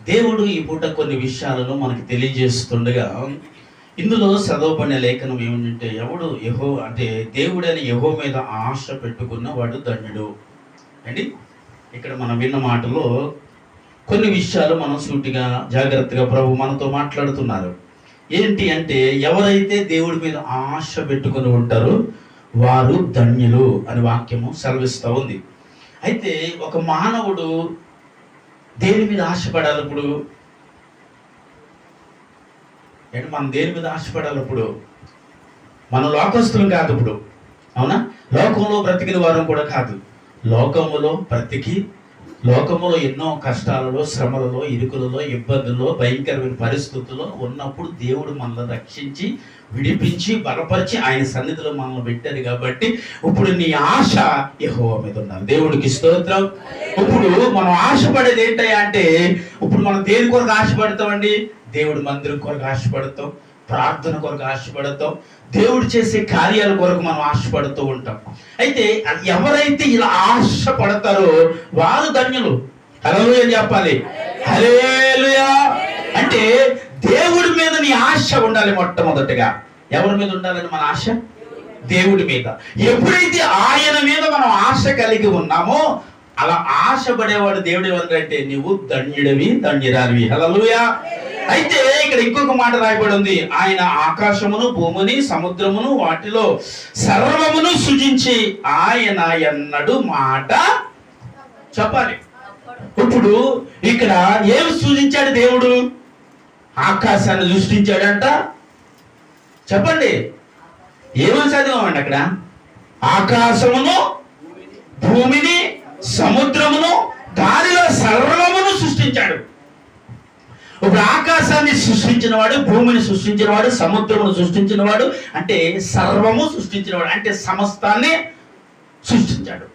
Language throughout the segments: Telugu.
దేవుడు ఈ పూట కొన్ని విషయాలను మనకి తెలియజేస్తుండగా ఇందులో చదవబడిన లేఖనం ఏమిటంటే దేవుడని యెహోవా మీద ఆశ పెట్టుకున్న వాడు ధన్యుడు అండి. ఇక్కడ మనం విన్న మాటలో కొన్ని విషయాలు మనం సూటిగా జాగ్రత్తగా ప్రభు మనతో మాట్లాడుతున్నారు. ఏంటి అంటే, ఎవరైతే దేవుడి మీద ఆశ పెట్టుకుని ఉంటారో వారు ధన్యులు అని వాక్యము సెలవిస్తూ ఉంది. అయితే ఒక మానవుడు దేని మీద ఆశపడాలి? ఇప్పుడు మనం దేని మీద ఆశపడాలి? ఇప్పుడు మన లోకస్తులం కాదు, ఇప్పుడు అవునా, లోకంలో బ్రతికిన వారం కూడా కాదు. లోకములో ఎన్నో కష్టాలలో, శ్రమలలో, ఇరుకులలో, ఇబ్బందుల్లో, భయంకరమైన పరిస్థితుల్లో ఉన్నప్పుడు దేవుడు మనల్ని రక్షించి విడిపించి బలపరిచి ఆయన సన్నిధిలో మనల్ని పెట్టారు. కాబట్టి ఇప్పుడు నీ ఆశ యెహోవా మీద ఉండాలి. దేవుడికి స్తోత్రం. ఇప్పుడు మనం ఆశపడేది ఏంటయ్యా అంటే, ఇప్పుడు మనం దేని కొరకు ఆశపడతామండి? దేవుడి మందిరం కొరకు ఆశపడతాం, ప్రార్థన కొరకు ఆశపడతాం, దేవుడు చేసే కార్యాల కొరకు మనం ఆశపడుతూ ఉంటాం. అయితే ఎవరైతే ఇలా ఆశపడతారో వారు ధన్యులు. హల్లెలూయా చెప్పాలి. హల్లెలూయా. అంటే దేవుడి మీద నీ ఆశ ఉండాలి. మొట్టమొదటిగా ఎవరి మీద ఉండాలని మన ఆశ? దేవుడి మీద. ఎప్పుడైతే ఆయన మీద మనం ఆశ కలిగి ఉన్నామో అలా ఆశపడేవాడు దేవుడు ఎవరంటే నువ్వు ధన్యుడివి, ధన్యురాలివి. హల్లెలూయా. అయితే ఇక్కడ ఇంకొక మాట రాయబడి ఉంది, ఆయన ఆకాశమును, భూమిని, సముద్రమును, వాటిలో సర్వమును సృజించి ఆయన ఎన్నడు మాట చెప్పాలి. ఇప్పుడు ఇక్కడ ఏమి సృజించాడు దేవుడు? ఆకాశాన్ని సృష్టించాడంట. చెప్పండి, ఏమని చదివామండి అక్కడ? ఆకాశమును, భూమిని, సముద్రమును, దానిలో సర్వమును సృష్టించాడు. ఇప్పుడు ఆకాశాన్ని సృష్టించినవాడు, భూమిని సృష్టించినవాడు, సముద్రమును సృష్టించినవాడు, అంటే సర్వము సృష్టించినవాడు, అంటే సమస్తాన్ని సృష్టించాడు.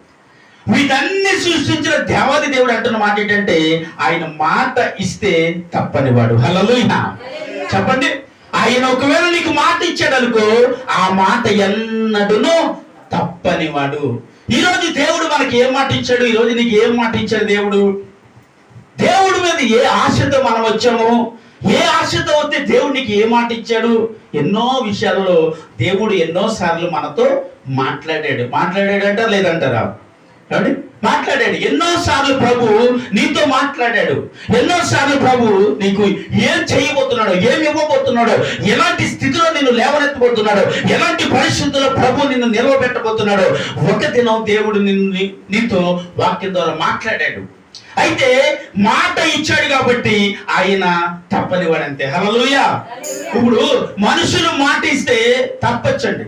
వీటన్ని సృష్టించిన దేవాది దేవుడు అంటున్న మాట ఏంటంటే, ఆయన మాట ఇస్తే తప్పనివాడు. హల్లెలూయా చెప్పండి. ఆయన ఒకవేళ నీకు మాట ఇచ్చాడు అనుకో, ఆ మాట ఎన్నడూను తప్పనివాడు. ఈరోజు దేవుడు మనకి ఏం మాట ఇచ్చాడు? ఈరోజు నీకు ఏం మాట ఇచ్చాడు దేవుడు? దేవుడి మీద ఏ ఆశతో మనం వచ్చాము, ఏ ఆశతో వస్తే దేవుడు నీకు ఏ మాట ఇచ్చాడు? ఎన్నో విషయాలలో దేవుడు ఎన్నో సార్లు మనతో మాట్లాడాడంట లేదంటారా? మాట్లాడాడు. ఎన్నోసార్లు ప్రభు నీతో మాట్లాడాడు. ఎన్నోసార్లు ప్రభు నీకు ఏం చేయబోతున్నాడో, ఏం ఇవ్వబోతున్నాడో, ఎలాంటి స్థితిలో నిన్ను లేవనెత్తబోతున్నాడో, ఎలాంటి పరిస్థితుల్లో ప్రభు నిన్ను నిలవబెట్టబోతున్నాడో ఒక దినం దేవుడు నీతో వాక్యం ద్వారా మాట్లాడాడు. అయితే మాట ఇచ్చాడు కాబట్టి ఆయన తప్పనివాడంతే. హల్లెలూయా. ఇప్పుడు మనుషులు మాట ఇస్తే తప్పచ్చండి.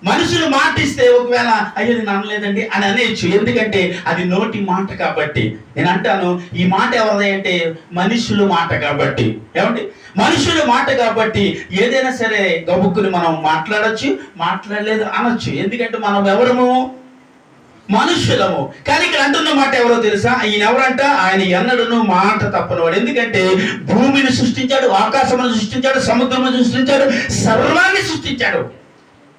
మనుషులు మాట ఇస్తే ఒకవేళ అయ్యో నేను అనలేదండి అని అనేయచ్చు, ఎందుకంటే అది నోటి మాట కాబట్టి. నేను అంటాను, ఈ మాట ఎవరిది అంటే మనుషుల మాట కాబట్టి. ఏమండి, మనుషుల మాట కాబట్టి ఏదైనా సరే గబుక్కుని మనం మాట్లాడచ్చు, మాట్లాడలేదు అనొచ్చు, ఎందుకంటే మనం ఎవరము? మనుషులము. కానీ ఇక్కడ అంటున్న మాట ఎవరో తెలుసా? ఈయన ఎవరంట? ఆయన ఎన్నడూను మాట తప్పనివాడు. ఎందుకంటే భూమిని సృష్టించాడు, ఆకాశమును సృష్టించాడు, సముద్రమును సృష్టించాడు, సర్వాన్ని సృష్టించాడు.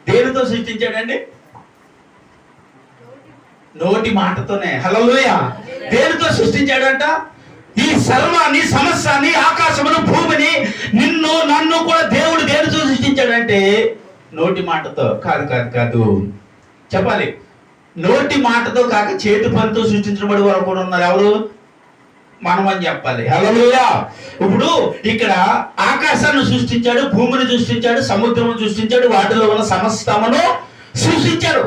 దేనితో సృష్టించాడండి? నోటి మాటతోనే. హల్లెలూయా. దేనితో సృష్టించాడంట? ఈ సర్వాన్ని, సమస్తాన్ని, ఆకాశమును, భూమిని, నిన్ను నన్ను కూడా దేవుడు దేనితో సృష్టించాడంటే నోటి మాటతో. కాదు చెప్పాలి. నోటి మాటతో కాక చేతి పనితో సృష్టించబడి వారు కూడా ఉన్నారు. ఎవరు? మనం అని చెప్పాలి. హల్లెలూయా. ఇప్పుడు ఇక్కడ ఆకాశాన్ని సృష్టించాడు, భూమిని సృష్టించాడు, సముద్రమును సృష్టించాడు, వాటిలో ఉన్న సమస్తమును సృష్టించాడు.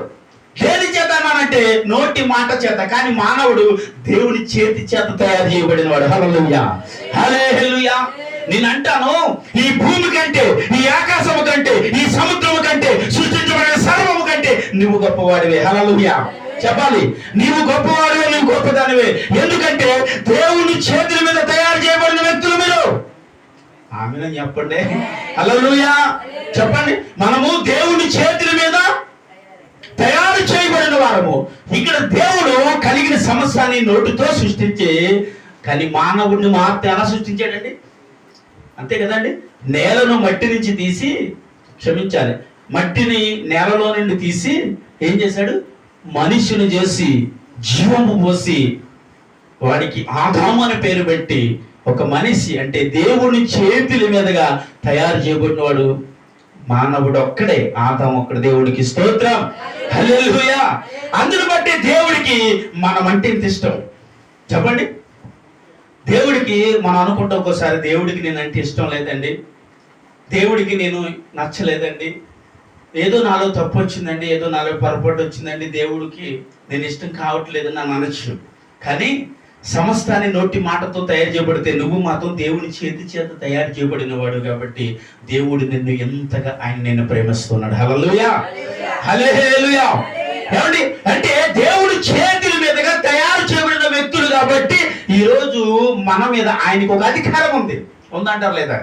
దేని చేత అంటే నోటి మాట చేత. కానీ మానవుడు దేవుని చేతి చేత తయారు చేయబడిన వాడు. హల్లెలూయా. హల్లెలూయా. నేను అంటాను, ఈ భూమి కంటే, ఈ ఆకాశము కంటే, ఈ సముద్రము కంటే, సృష్టించబడిన సర్వము కంటే నువ్వు గొప్పవాడివే. హల్లెలూయా చెప్పాలి. నీవు గొప్పవాడివే, నువ్వు గొప్పదానివే. ఎందుకంటే దేవుని చేతుల మీద తయారు చేయబడిన వ్యక్తులు మీరు. ఆమేన్ చెప్పండి. హల్లెలూయా చెప్పండి. మనము దేవుని చేతుల మీద తయారు చేయబడిన వారము. ఇక్కడ దేవుడు కలిగిన సమస్తాన్ని నోటితో సృష్టించి, కానీ మానవుడిని మాత్రం ఎలా సృష్టించాడండి? అంతే కదండి. నేలను మట్టి నుంచి తీసి, క్షమించాలి, మట్టిని నేలలో నుండి తీసి ఏం చేశాడు? మనిషిని చేసి జీవము పోసి వాడికి ఆదాము అని పేరు పెట్టి ఒక మనిషి అంటే దేవుని చేతుల మీదుగా తయారు చేయబడినవాడు మానవుడు ఒక్కడే, ఆదాము ఒక్కడే. దేవుడికి స్తోత్రం, హల్లెలూయా. అందును బట్టి దేవుడికి మనం అంటే ఇంత ఇష్టం. చెప్పండి, దేవుడికి మనం అనుకుంటాం ఒక్కోసారి, దేవుడికి నేనంటే ఇష్టం లేదండి, దేవుడికి నేను నచ్చలేదండి, ఏదో నాలో తప్పు వచ్చిందండి, ఏదో నాలో పొరపాటు వచ్చిందండి, దేవుడికి నేను ఇష్టం కావట్లేదు అని అనొచ్చు. కానీ సమస్తాన్ని నోటి మాటతో తయారు చేయబడితే నువ్వు మాత్రం దేవుని చేతి చేత తయారు చేయబడిన వాడు కాబట్టి దేవుడు నిన్ను ఎంతగా ఆయన నిన్ను ప్రేమిస్తున్నాడు. హల్లెలూయా, హల్లెలూయా. ఏమండి అంటే దేవుడి చేతుల మీదుగా తయారు చేయబడిన వ్యక్తులు కాబట్టి ఈరోజు మన మీద ఆయనకు ఒక అధికారం ఉంది. ఉందంటారు లేదా?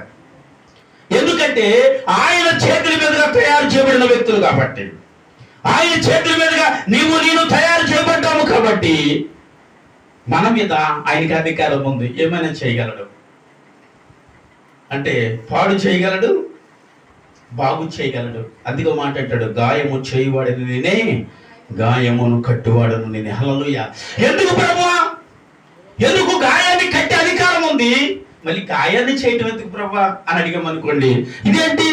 ఎందుకంటే ఆయన చేతుల మీదుగా తయారు చేయబడిన వ్యక్తులు కాబట్టి, ఆయన చేతుల మీదుగా నేను తయారు చేయబడ్డాము కాబట్టి మన మీద ఆయనకి అధికారం ఉంది. ఏమైనా చేయగలడు అంటే పాడు చేయగలడు, బాగు చేయగలడు. అందుకో మాట్లాడాడు, గాయము చేయువాడని నేనే, గాయమును కట్టువాడను నేనే. హల్లెలూయా. ఎందుకు ప్రభువా? ఎందుకు గాయాన్ని కట్టే అధికారం ఉంది, మళ్ళీ గాయాన్ని చేయటం ఎందుకు ప్రభువా అని అడిగామనుకోండి, ఇదేంటి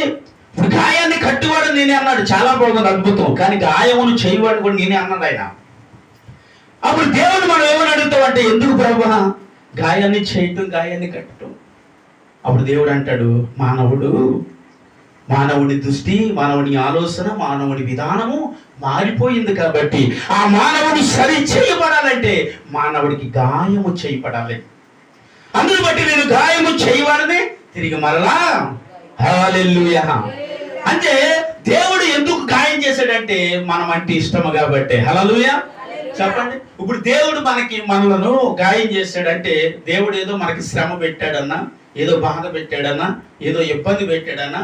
ఇప్పుడు గాయాన్ని కట్టువాడు నేనే అన్నాడు, చాలా బాగుంది, అద్భుతం. కానీ గాయమును చేయువాడు కూడా నేనే అన్నాడు ఆయన. అప్పుడు దేవుడు మనం ఏమని అడుగుతాం అంటే, ఎందుకు ప్రభువా గాయాన్ని చేయటం, గాయాన్ని కట్టడం? అప్పుడు దేవుడు అంటాడు, మానవుడి దృష్టి, మానవుడి ఆలోచన, మానవుడి విధానము మారిపోయింది కాబట్టి ఆ మానవుడు సరి చేయబడాలంటే మానవుడికి గాయము చేయబడాలి. అందుని బట్టి నేను గాయము చేయవాడని తిరిగి మరలా. హల్లెలూయా. అంటే దేవుడు ఎందుకు గాయం చేశాడంటే మనం అంటే ఇష్టము కాబట్టి. హల్లెలూయా. చెప్పండి, ఇప్పుడు దేవుడు మనలను గాయం చేశాడంటే దేవుడు ఏదో మనకి శ్రమ పెట్టాడన్నా, ఏదో బాధ పెట్టాడన్నా, ఏదో ఇబ్బంది పెట్టాడన్నా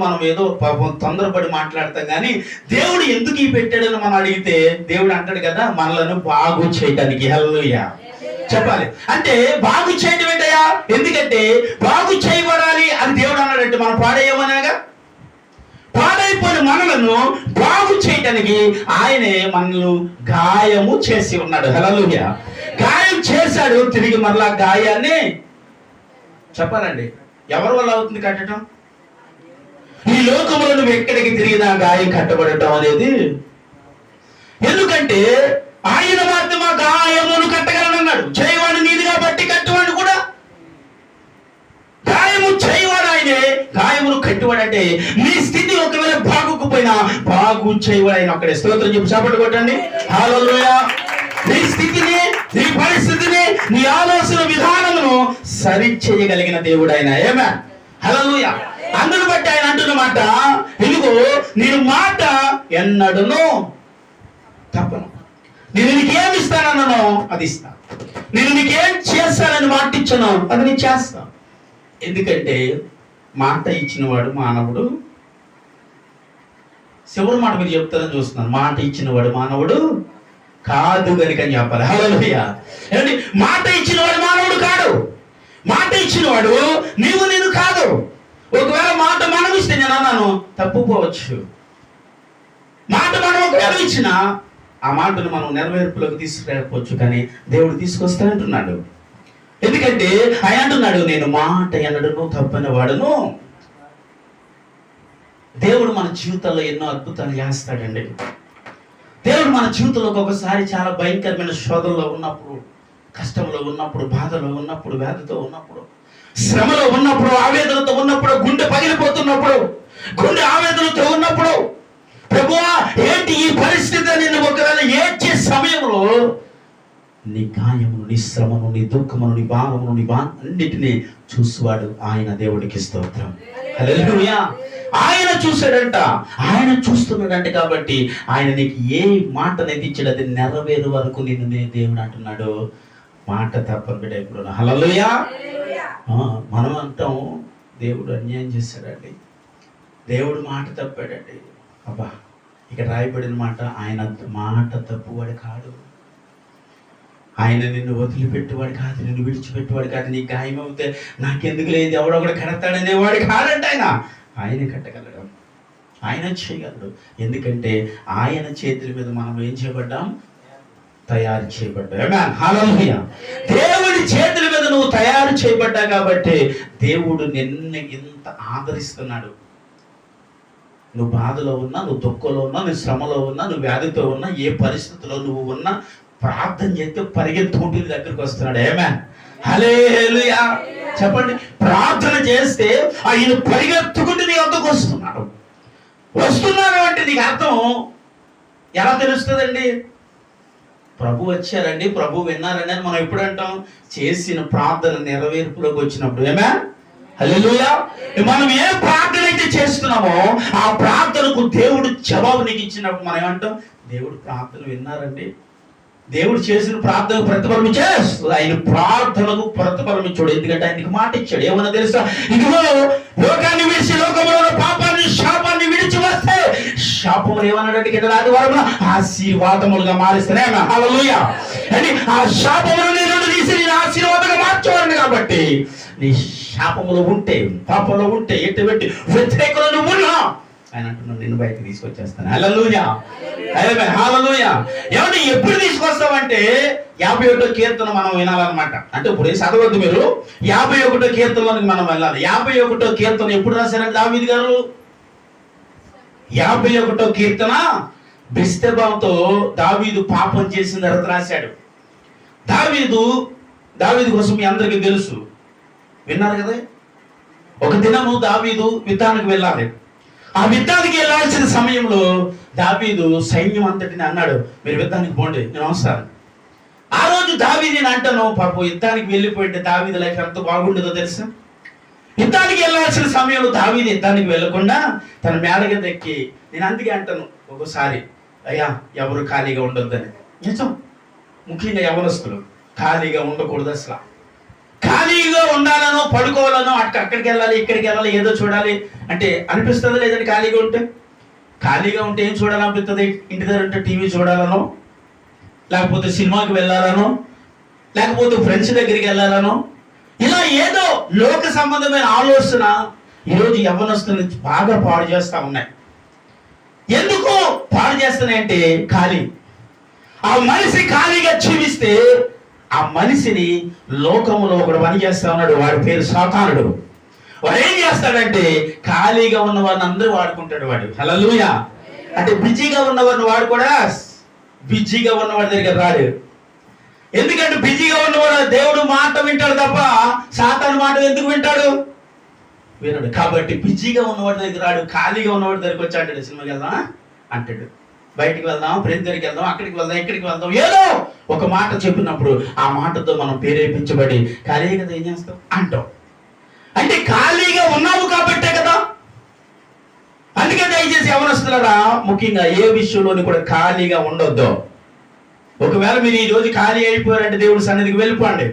మనం ఏదో పాపం తొందరపడి మాట్లాడతాం. కానీ దేవుడు ఎందుకు ఈ పెట్టాడని మనం అడిగితే దేవుడు అంటాడు కదా, మనలను బాగు చేయడానికి. హల్లెలూయా. చెప్పాలి అంటే బాగు చేయడం ఏంటయ్యా? ఎందుకంటే బాగు చేయబడాలి అని దేవుడు అన్నాడంటే మనం పాడేయమనగా, పాడైపోయిన మనలను బాగు చేయడానికి ఆయనే మనల్ని గాయము చేసి ఉన్నాడు. హల్లెలూయా. గాయం చేశాడు, తిరిగి మరలా గాయాన్ని చెప్పాలండి. ఎవరి వల్ల అవుతుంది కట్టడం? ఈ లోకంలో నువ్వు ఎక్కడికి తిరిగినా గాయం కట్టబడటం అనేది. ఎందుకంటే ఆయన మాత్రం ఆ గాయమును కట్టగలనన్నాడు. చేయవాడు నీది కాబట్టి కట్టువాడు కూడా. గాయము చేయవాడు ఆయనే, గాయమును కట్టువాడంటే నీ స్థితి ఒకవేళ బాగుకుపోయినా బాగు చేయవాడు ఆయన ఒక్కడే. స్తోత్రం చెప్పి చప్పట్లు కొట్టండి. హల్లెలూయా. నీ స్థితిని, నీ పరిస్థితిని, నీ ఆలోచన విధానమును సరి చేయగలిగిన దేవుడు ఆయన. ఆమేన్. హల్లెలూయా. అందును బట్టి ఆయన అంటున్న మాట, ఇదిగో నేను మాట ఎన్నడను తప్పను. నేను నీకేమి ఇస్తానన్నానో అది ఇస్తాను, నేను నీకేం చేస్తానని మాట ఇచ్చానో అది నేను చేస్తాను. ఎందుకంటే మాట ఇచ్చినవాడు మానవుడు. చివరి మాట మీరు చెప్తారని చూస్తున్నాను. మాట ఇచ్చినవాడు మానవుడు కాదు కనుక అని చెప్పాలి. హల్లెలూయా. ఏమండి, మాట ఇచ్చినవాడు మానవుడు కాడు. మాట ఇచ్చినవాడు నేను కాదు. ఒకవేళ మాట మనం ఇస్తే నేను అన్నాను తప్పుపోవచ్చు. మాట మనం ఒకవేళ ఇచ్చినా ఆ మాటను మనం నెరవేర్పులోకి తీసుకురాకపోవచ్చు, కానీ దేవుడు తీసుకొస్తానంటున్నాడు. ఎందుకంటే ఆయన అంటున్నాడు, నేను మాట ఎన్నడను తప్పని వాడును. దేవుడు మన జీవితాల్లో ఎన్నో అద్భుతాలు చేస్తాడండి. దేవుడు మన జీవితంలో ఒక్కొక్కసారి చాలా భయంకరమైన శోధనలో ఉన్నప్పుడు, కష్టంలో ఉన్నప్పుడు, బాధలో ఉన్నప్పుడు, వ్యాధితో ఉన్నప్పుడు, శ్రమలో ఉన్నప్పుడు, ఆవేదనతో ఉన్నప్పుడు, గుండె పగిలిపోతున్నప్పుడు, గుండె ఆవేదనతో ఉన్నప్పుడు, ప్రభువా ఏంటి ఈ పరిస్థితి నేను ఒకవేళ ఏడ్చే సమయంలో నీ గాయమును, నీ శ్రమను, నీ దుఃఖమును, నీ భావమును, నీ అన్నిటినీ చూసువాడు ఆయన. దేవుడికి స్తోత్రం. హల్లెలూయా. ఆయన చూశాడంట, ఆయన చూస్తున్నాడంట. కాబట్టి ఆయన నీకు ఏ మాట నెత్తించాడు అది నెరవేరు వరకు నిన్ను దేవుడు అంటున్నాడు, మాట తప్పని బిడ్డ. ఇప్పుడు హల్లెలూయా. మనం అంటాం దేవుడు అన్యాయం చేశాడండి, దేవుడు మాట తప్పాడండి. అబ్బా, ఇక్కడ రాయబడిన మాట, ఆయన మాట తప్పువాడు కాడు. ఆయన నిన్ను వదిలిపెట్టేవాడు కాదు, నిన్ను విడిచిపెట్టేవాడు కాదు. నీ గాయం అవుతే నాకెందుకు లేదు, ఎవడొకడు కడతాడనేవాడు కాదంట. ఆయన కట్టగలడు, ఆయన చేయగలడు. ఎందుకంటే ఆయన చేతుల మీద మనం ఏం చేయబడ్డాం? తయారు చేయబడ్డావు. ఆమేన్, హల్లెలూయా. దేవుడి చేతుల మీద నువ్వు తయారు చేయబడ్డా కాబట్టి దేవుడు నిన్ను ఇంత ఆదరిస్తున్నాడు. నువ్వు బాధలో ఉన్నా, నువ్వు దుఃఖంలో ఉన్నా, నువ్వు శ్రమలో ఉన్నా, నువ్వు వ్యాధితో ఉన్నా, ఏ పరిస్థితిలో నువ్వు ఉన్నా ప్రార్థన చేస్తే పరిగెత్తుకుంటూ నీ దగ్గరికి వస్తున్నాడు. ఆమేన్, హల్లెలూయా. చెప్పండి, ప్రార్థన చేస్తే ఆయన పరిగెత్తుకుంటూ నీ వద్దకు వస్తున్నాడు. అంటే నీకు అర్థం ఎలా తెలుస్తుందండి? ప్రభు వచ్చారండి, ప్రభు విన్నారండి అని మనం ఎప్పుడు అంటాం? చేసిన ప్రార్థన నెరవేర్పులోకి వచ్చినప్పుడు. ఆమేన్, హల్లెలూయా. మనం ఏ ప్రార్థన అయితే చేస్తున్నామో ఆ ప్రార్థనకు దేవుడు జవాబు నీకు ఇచ్చినప్పుడు మనం ఏమంటాం? దేవుడు ప్రార్థన విన్నారండి, దేవుడు చేసిన ప్రార్థనకు ప్రతిఫలం ఇచ్చాడు. ఆయన ప్రార్థనకు ప్రతిఫలం ఇచ్చాడు. ఎందుకంటే ఆయనకి మాట ఇచ్చాడు. ఏమన్నా తెలుసా? ఇదిగో లోకాన్ని విడిచి, లోకంలో పాపాన్ని శాపాన్ని విడిచి వస్తే శాపములు ఏమన్నాడంటే కింద ఆదివారంలో ఆశీర్వాదములుగా మారిస్తేనే. హల్లెలూయా. అని ఆ శాపములు నేను తీసి నేను ఆశీర్వాదంగా మార్చేవాడిని. కాబట్టి నీ శాపములు ఉంటే, పాపంలో ఉంటే, ఎటువంటి వ్యతిరేకులను ఉన్నా ఆయన అంటున్నాడు నిన్ను బయటకు తీసుకొచ్చేస్తాను. హల్లెలూయా, హల్లెలూయా. ఏమంటే ఎప్పుడు తీసుకొస్తామంటే 51వ కీర్తన మనం వినాలన్నమాట. అంటే ఇప్పుడు చదవద్దు మీరు, 51వ కీర్తనలోకి మనం వెళ్ళాలి. 51వ కీర్తన ఎప్పుడు రాశారంటే దావీదు గారు? 51వ కీర్తన బెత్షెబాతో దావీదు పాపం చేసిన తర్వాత రాశాడు. దావీదు కోసం మీ అందరికీ తెలుసు, విన్నారు కదా. ఒక దినము దావీదు యుద్ధానికి వెళ్ళాలి. ఆ యుద్ధానికి వెళ్ళాల్సిన సమయంలో దావీదు సైన్యం అంతటిని అన్నాడు, మీరు యుద్ధానికి పోండి, నేను వస్తాను. ఆ రోజు దావీదుని అంటాను, పాపం యుద్ధానికి వెళ్ళిపోయింటే దావీదు లైఫ్ ఎంత బాగుండదో తెలుసా? యుద్ధానికి వెళ్ళాల్సిన సమయంలో దావీదు యుద్ధానికి వెళ్ళకుండా తన మేడగ దక్కి, నేను అందుకే అంటాను ఒక్కోసారి, అయ్యా ఎవరు ఖాళీగా ఉండొద్దని. నిజం, ముఖ్యంగా యవనస్తులు ఖాళీగా ఉండకూడదు. అసలు ఖాళీగా ఉండాలనో, పడుకోవాలనో, అక్కడికి వెళ్ళాలి, ఇక్కడికి వెళ్ళాలి, ఏదో చూడాలి అంటే అనిపిస్తుంది లేదండి? ఖాళీగా ఉంటే ఏం చూడాలనిపిస్తుంది? ఇంటి దగ్గర ఉంటే టీవీ చూడాలనో, లేకపోతే సినిమాకి వెళ్ళాలనో, లేకపోతే ఫ్రెండ్స్ దగ్గరికి వెళ్ళాలనో, ఇలా ఏదో లోక సంబంధమైన ఆలోచన ఈరోజు యవ్వనస్తుల్ని బాగా పాడు చేస్తా ఉన్నాయి. ఎందుకు పాడు చేస్తున్నాయంటే ఖాళీ. ఆ మనిషి ఖాళీగా జీవిస్తే ఆ మనిషిని లోకములో ఒకడు పని చేస్తా ఉన్నాడు, వాడి పేరు సాతానుడు. వాడు ఏం చేస్తాడంటే ఖాళీగా ఉన్న వాడిని అందరూ వాడుకుంటాడు వాడు. హల్లెలూయా. అంటే బిజీగా ఉన్నవాడిని వాడు కూడా బిజీగా ఉన్నవాడి దగ్గర రాడు. ఎందుకంటే బిజీగా ఉన్నవాడు దేవుడు మాట వింటాడు తప్ప సాతాను మాట ఎందుకు వింటాడు? వినడు. కాబట్టి బిజీగా ఉన్నవాడి దగ్గర రాడు, ఖాళీగా ఉన్నవాడి దగ్గరికి వచ్చి అంటాడు, సినిమాకి వెళ్దాం అంటాడు, బయటికి వెళ్దాం, ఫ్రెండ్ దగ్గరికి వెళ్దాం, అక్కడికి వెళ్దాం, ఇక్కడికి వెళ్దాం, ఏదో ఒక మాట చెప్పినప్పుడు ఆ మాటతో మనం ప్రేరేపించబడి ఖాళీగా ఏం చేస్తాం అంటాం. అంటే ఖాళీగా ఉన్నావు కాబట్టే కదా. అందుకే దయచేసి యవనస్తులారా, ముఖ్యంగా ఏ విషయంలోని కూడా ఖాళీగా ఉండొద్దు. ఒకవేళ మీరు ఈ రోజు ఖాళీ అయిపోయారంటే దేవుడి సన్నిధికి వెళ్ళిపోండి.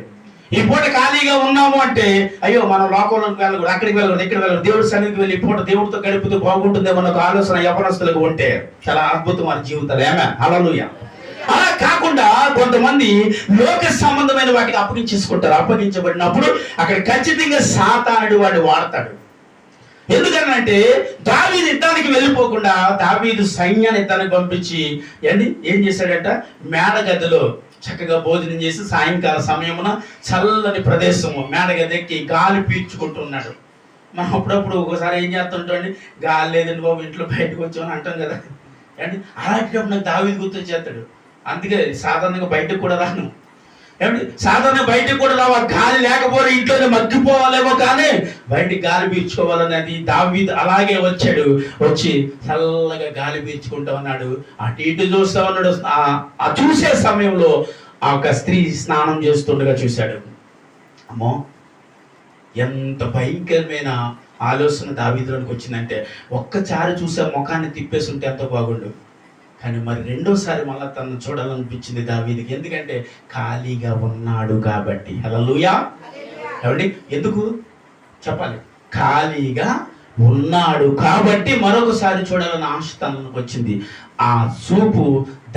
ఈ పూట ఖాళీగా ఉన్నాము అంటే అయ్యో మనం లోకంలోకి వెళ్ళకూడదు, అక్కడికి వెళ్ళకూడదు, ఇక్కడ వెళ్ళకూడదు, దేవుడి సన్నిధికి వెళ్ళి ఈ పూట దేవుడితో గడిపితే బాగుంటుందేమో ఒక ఆలోచన యవనస్తులకు ఉంటే చాలా అద్భుతమైన జీవితాలు. ఆమేన్, హల్లెలూయా. అలా కాకుండా కొంతమంది లోక సంబంధమైన వాటికి అప్పగించేసుకుంటారు. అప్పగించబడినప్పుడు అక్కడ ఖచ్చితంగా సాతానుడు వాడు వాడతాడు. ఎందుకనంటే దావీదు యుద్ధానికి వెళ్ళిపోకుండా దావీదు సైన్యాన్ని యుద్ధానికి పంపించి ఏం చేశాడంట? మేడగదిలో చక్కగా భోజనం చేసి సాయంకాల సమయమున చల్లని ప్రదేశము మేడగదెక్కి గాలి పీల్చుకుంటున్నాడు. మనం అప్పుడప్పుడు ఒకసారి ఏం చేస్తుంటామండి, గాలి లేదండి బాబు ఇంట్లో బయటకు వచ్చామని అంటాం కదా. అండి అలాంటప్పుడు నాకు దావీదు గుర్తొచ్చేస్తాడు. అందుకే సాధారణంగా బయటకు కూడా రాను. ఏమండి సాధారణ బయటకు కూడా రావా, గాలి లేకపోతే ఇంట్లోనే మగ్గిపోవాలేమో, కానీ బయటికి గాలి పీల్చుకోవాలనేది దావీదు అలాగే వచ్చాడు. వచ్చి చల్లగా గాలి పీల్చుకుంటా ఉన్నాడు, అటు ఇటు చూస్తా ఉన్నాడు. ఆ చూసే సమయంలో ఆ ఒక స్త్రీ స్నానం చేస్తుండగా చూశాడు. అమ్మో, ఎంత భయంకరమైన ఆలోచన దావీదులోనికి వచ్చిందంటే, ఒక్కసారి చూసే ముఖాన్ని తిప్పేసి ఉంటే ఎంతో బాగుండు. కానీ మరి రెండోసారి మళ్ళీ తను చూడాలనిపించింది దావీదుకి. ఎందుకంటే ఖాళీగా ఉన్నాడు కాబట్టి. హల్లెలూయా. ఏమండి ఎందుకు చెప్పాలి? ఖాళీగా ఉన్నాడు కాబట్టి మరొకసారి చూడాలని ఆశ తనకు వచ్చింది. ఆ చూపు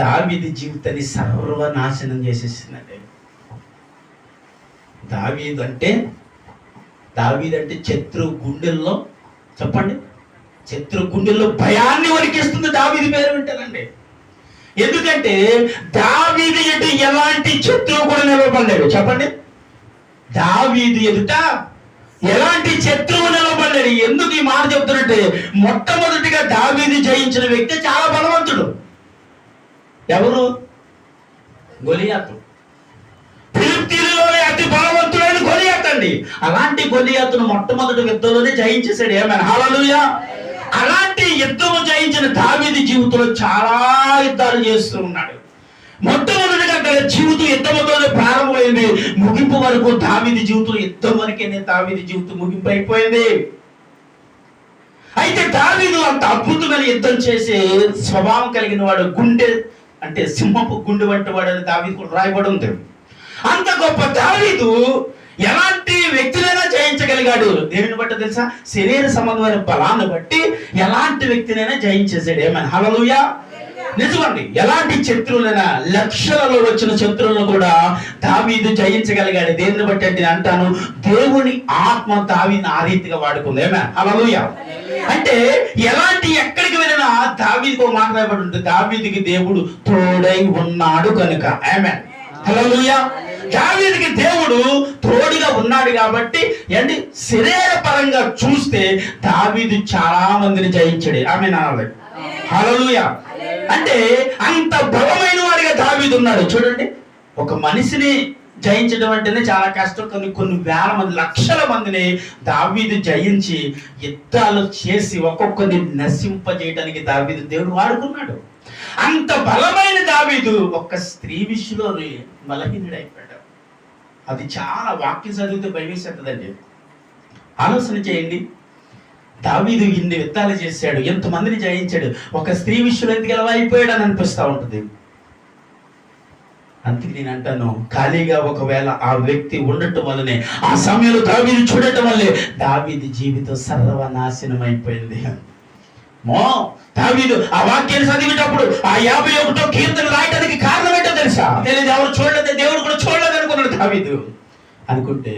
దావీదు జీవితాన్ని సర్వనాశనం చేసేసిందండి. దావీదు అంటే శత్రు గుండెల్లో, చెప్పండి, శత్రు గుండెల్లో భయాన్ని వణికిస్తుంది దావీదు పేరు వింటానండి. ఎందుకంటే దావీదు ఎదుట ఎలాంటి శత్రువు కూడా నిలవబడ్డాడు. చెప్పండి, దావీదు ఎదుట ఎలాంటి శత్రువు నిలవబడ్డాడు. ఎందుకు ఈ మాట చెప్తున్నట్టే, మొట్టమొదటిగా దావీదు జయించిన వ్యక్తి చాలా బలవంతుడు. ఎవరు? గొలియాతు. ఫిలిష్తీయులలోనే అతి బలవంతుడైన గొలియాతు అండి. అలాంటి గొలియాతును మొట్టమొదటి యుద్ధంలోనే జయించేశాడు. ఏమైనా హల్లెలూయా. అలాంటి యుద్ధము జయించిన దావీదు జీవితంలో చాలా యుద్ధాలు చేస్తూ ఉన్నాడు. మొట్టమొదటిగా తన జీవితం యుద్ధంతోనే ప్రారంభమైంది, ముగింపు వరకు దావీదు జీవితం యుద్ధం వరకేనే దావీదు జీవితం ముగింపు అయిపోయింది. అయితే దావీదు అంత అద్భుతమైన యుద్ధం చేసే స్వభావం కలిగిన వాడు, గుండె అంటే సింహపు గుండె వంటి వాడు అని దావీదు కూడా రాయబడి ఉంది. అంత గొప్ప దావీదు ఎలాంటి వ్యక్తినైనా జయించగలిగాడు. దేనిని బట్టి తెలుసా? శరీర సంబంధమైన బలాన్ని బట్టి ఎలాంటి వ్యక్తినైనా జయించేసాడు. ఏమైనా హల్లెలూయా. నిజమండి, ఎలాంటి శత్రువులైనా, లక్షలలో వచ్చిన శత్రువులను కూడా దావీదు జయించగలిగాడు. దేనిని బట్టి అంటే అంటాను, దేవుని ఆత్మ దావీదుని ఆ రీతిగా వాడుకుంది. ఏమైనా హల్లెలూయా. అంటే ఎలాంటి ఎక్కడికి వెళ్ళినా దావీదుకు ఒక మాట రాయబడి ఉంటుంది, దావీదుకి దేవుడు తోడై ఉన్నాడు కనుక. ఆమేన్ హల్లెలూయా. దావీదుకి దేవుడు తోడుగా ఉన్నాడు కాబట్టి ఏంటి, శరీర పరంగా చూస్తే దావీదు చాలా మందిని జయించాడు. ఆమేన్ హల్లెలూయా. అంటే అంత బలమైన వాడిగా దావీదు ఉన్నాడు. చూడండి, ఒక మనిషిని జయించడం అంటేనే చాలా కష్టం. కొన్ని వేల మంది, లక్షల మందిని దావీదు జయించి యుద్ధాలు చేసి ఒక్కొక్కరిని నశింపజేయడానికి దావీదు దేవుడు వాడుకున్నాడు. అంత బలమైన దావీదు ఒక్క స్త్రీ విషయంలో బలహీనుడైపోయాడు. అది చాలా వాక్యం చదివితే భయమేసేస్తుందండి. ఆలోచన చేయండి, దావీదు ఇన్ని యుద్ధాలు చేశాడు, ఎంతమందిని జయించాడు, ఒక స్త్రీ విషయంలో ఎందుకు ఎలా అయిపోయాడు అని అనిపిస్తూ ఉంటుంది. అందుకే నేను అంటాను, ఖాళీగా ఒకవేళ ఆ వ్యక్తి ఉండటం వల్లనే, ఆ సమయంలో దావీదు చూడటం వల్లే దావీదు జీవితం సర్వనాశనం అయిపోయింది. దావీదు ఆ వాక్యాన్ని చదివేటప్పుడు ఆ 51వ కీర్తన రాయడానికి కారణం ఏంటో తెలుసా? తెలియదు, ఎవరు చూడలేదు, దేవుడు కూడా చూడలేదు అనుకున్నాడు దావీదు. అనుకుంటే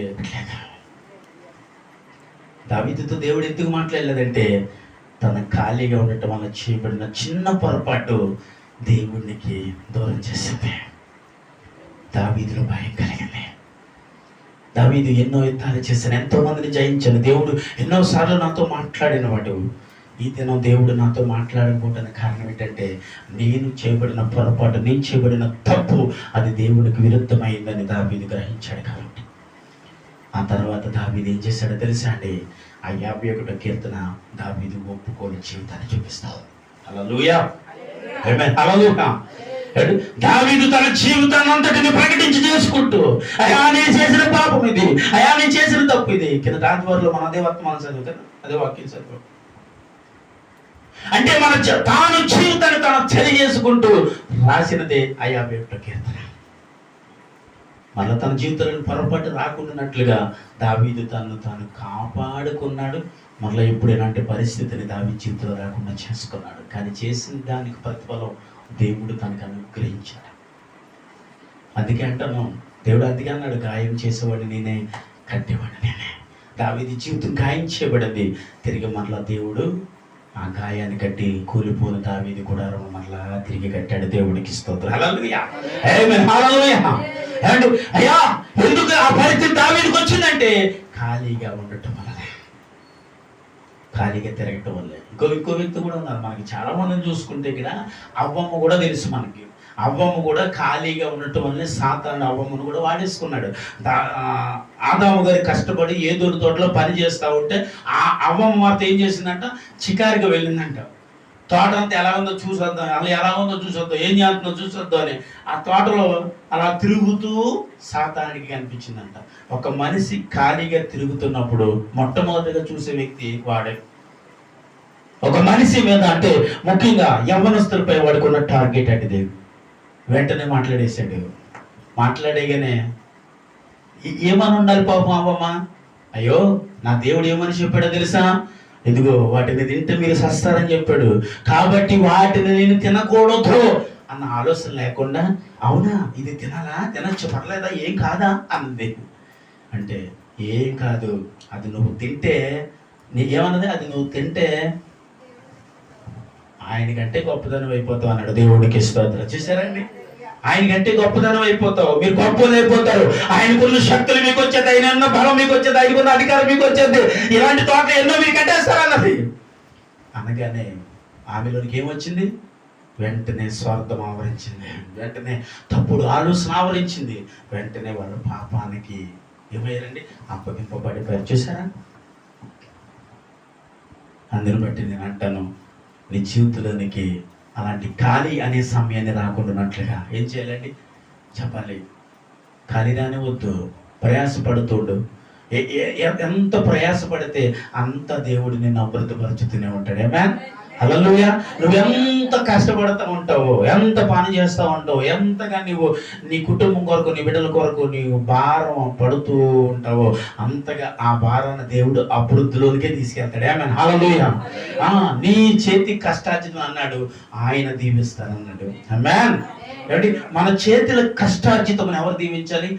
దావీదుతో దేవుడు ఎందుకు మాట్లాడలేదంటే, తన ఖాళీగా ఉండటం వల్ల చేయబడిన చిన్న పొరపాటు దేవునికి దూరం చేసింది. దావీదులో భయం కలిగింది. దావీదు ఎన్నో యుద్ధాలు చేశాను, ఎంతో మందిని జయించాను, దేవుడు ఎన్నోసార్లు నాతో మాట్లాడిన వాడు. ఈ దినం దేవుడు నాతో మాట్లాడకపోవడానికి కారణం ఏంటంటే, నేను చేయబడిన పొరపాటు, నేను చేయబడిన తప్పు అది దేవుడికి విరుద్ధమైందని దావీదు గ్రహించాడు. కాబట్టి ఆ తర్వాత దావీదు ఏం చేశాడో తెలుసా అండి? ఆ 51వ కీర్తన దావీదు ఒప్పుకోని జీవితాన్ని చూపిస్తావు. హల్లెలూయా. ఆమేన్ హల్లెలూయా. దావీదు తన జీవితాన్ని అంతటిని ప్రకటించి చేసుకుంటూ, అయ్యా నేను చేసిన పాపం ఇది, అయ్యా నేను చేసిన తప్పు ఇది. కింద రాజవారిలో మనం అదే వర్తమానం చదువుతాం, అదే వాక్యం చదువు. అంటే మన తాను జీవితాన్ని తాను తెలియజేసుకుంటూ రాసినదే ఆ 51వ కీర్తన. మళ్ళీ తన జీవితంలో పొరపాటు రాకుండానట్లుగా దావీదు తను తాను కాపాడుకున్నాడు. మళ్ళీ ఎప్పుడు ఎలాంటి పరిస్థితిని దావీదు జీవితంలో రాకుండా చేసుకున్నాడు. కానీ చేసిన దానికి ప్రతిఫలం దేవుడు తనకు అనుగ్రహించాడు. అందుకే అంటాను, దేవుడు అందుకే అన్నాడు, గాయం చేసేవాడిని నేనే, కట్టేవాడిని నేనే. దావీదు జీవితం గాయం చేయబడింది. తిరిగి మరలా దేవుడు ఆ గాయాన్ని కట్టి కూలిపోయిన దావీదు కూడా మరలా తిరిగి కట్టాడు. దేవుడికి స్తోత్రం. హల్లెలూయా. ఆమేన్ హల్లెలూయా. అండ్ అయ్యా ఎందుకు ఆ పరిస్థితి దావీదుకు వచ్చిందంటే, ఖాళీగా ఉండటం వల్లనే, ఖాళీగా తిరగటం వల్లే. ఇంకో వ్యక్తి కూడా ఉన్నారు మనకి, చాలా మందిని చూసుకుంటే ఇక్కడ అవ్వమ్మ కూడా తెలుసు మనకి. అవ్వమ్మ కూడా ఖాళీగా ఉండటం వల్లనే సాతాను అవ్వమ్మను కూడా వాడేసుకున్నాడు. ఆదాము గారి కష్టపడి ఏదోరు తోటలో పని చేస్తూ ఉంటే ఆ అవ్వమ్మ మాత్రం ఏం చేసిందంట, చికారుగా వెళ్ళిందంట. తోట అంతా ఎలా ఉందో చూసొద్దాం, అలా ఎలా ఉందో చూసొద్దాం, ఏం చేస్తుందో చూసొద్దాం అని ఆ తోటలో అలా తిరుగుతూ సాతానికి కనిపించిందంట. ఒక మనిషి ఖాళీగా తిరుగుతున్నప్పుడు మొట్టమొదటిగా చూసే వ్యక్తి వాడే. ఒక మనిషి మీద అంటే ముఖ్యంగా యవ్వనస్తులపై వాడుకున్న టార్గెట్ అంటే దేవుడు వెంటనే మాట్లాడేశాడు. మాట్లాడేగానే ఏమని ఉండాలి పాపం అవ్వమ్మ? అయ్యో నా దేవుడు ఏమని చెప్పాడో తెలుసా? ఇదిగో వాటిని తింటే మీరు సస్తారని చెప్పాడు, కాబట్టి వాటిని నేను తినకూడదు అన్న ఆలోచన లేకుండా, అవునా ఇది తినాలా, తినచ్చు, పర్లేదా, ఏం కాదా అంది. అంటే ఏం కాదు, అది నువ్వు తింటే ఏమన్నది, అది నువ్వు తింటే ఆయనకంటే గొప్పదనం అయిపోతావు అన్నాడు. దేవుడికి స్తోత్రం. చూసారండి, ఆయనకంటే గొప్పదనం అయిపోతావు, మీరు గొప్పలు అయిపోతారు. ఆయనకున్న శక్తులు మీకు వచ్చేది, ఆయన ఉన్న బలం మీకు వచ్చేది, ఆయనకున్న అధికారం మీకు వచ్చేది. ఇలాంటి తోటలు ఎన్నో మీరు కట్టేస్తారన్నది. అనగానే ఆమెలోనికి ఏమొచ్చింది? వెంటనే స్వార్థం ఆవరించింది, వెంటనే తప్పుడు ఆలోచన ఆవరించింది, వెంటనే వాళ్ళ పాపానికి ఏమయ్యారండి? అప్పగింపబడిపోయారు. చూసారా? అందుని బట్టి నేను అంటాను, నీ జీవితంలోనికి అలాంటి ఖాళీ అనే సమయాన్ని రాకుండానట్లుగా ఏం చేయాలండి? చెప్పాలి. ఖాళీ రాని వద్దు, ప్రయాసపడుతుండు. ఎంత ప్రయాసపడితే అంత దేవుడు నిన్ను అభివృద్ధిపరుచుతూనే ఉంటాడు. ఆమేన్. హల్లెలూయా. నువ్వెంత కష్టపడుతూ ఉంటావో, ఎంత పని చేస్తూ ఉంటావో, ఎంతగా నీవు నీ కుటుంబం కొరకు, నీ బిడ్డల కొరకు నీవు భారం పడుతూ ఉంటావో, అంతగా ఆ భారాన్ని దేవుడు అభివృద్ధిలోనికే తీసుకెళ్తాడు. ఆమేన్. హల్లెలూయా. నీ చేతి కష్టార్జితం అన్నాడు, ఆయన దీవిస్తానన్నాడు. ఆమేన్. ఏమండి, మన చేతుల కష్టార్జితం ఎవరు దీవించాలి?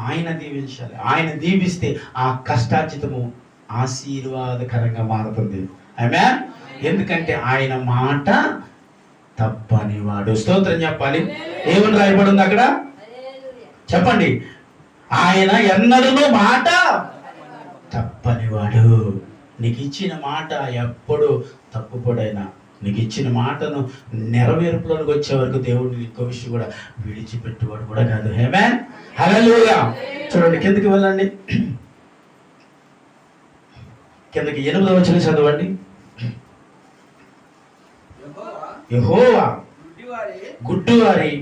ఆయన దీవించాలి. ఆయన దీవిస్తే ఆ కష్టార్జితము ఆశీర్వాదకరంగా మారుతుంది. ఆమేన్. ఎందుకంటే ఆయన మాట తప్పనివాడు. స్తోత్రం చెప్పాలి. ఏమని రాయబడింది అక్కడ? చెప్పండి. ఆయన ఎన్నడూ మాట తప్పనివాడు. నీకు ఇచ్చిన మాట ఎప్పుడు తప్పుపడైనా, నీకు ఇచ్చిన మాటను నెరవేర్పులోకి వచ్చే వరకు దేవుడు ఇంకో విషయం కూడా విడిచిపెట్టువాడు కూడా కాదు. ఆమేన్. హల్లెలూయా. చూడండి, కిందకి వెళ్ళండి. కిందకి 8వ వచనం చదవండి. యెహోవా గుడ్డివారి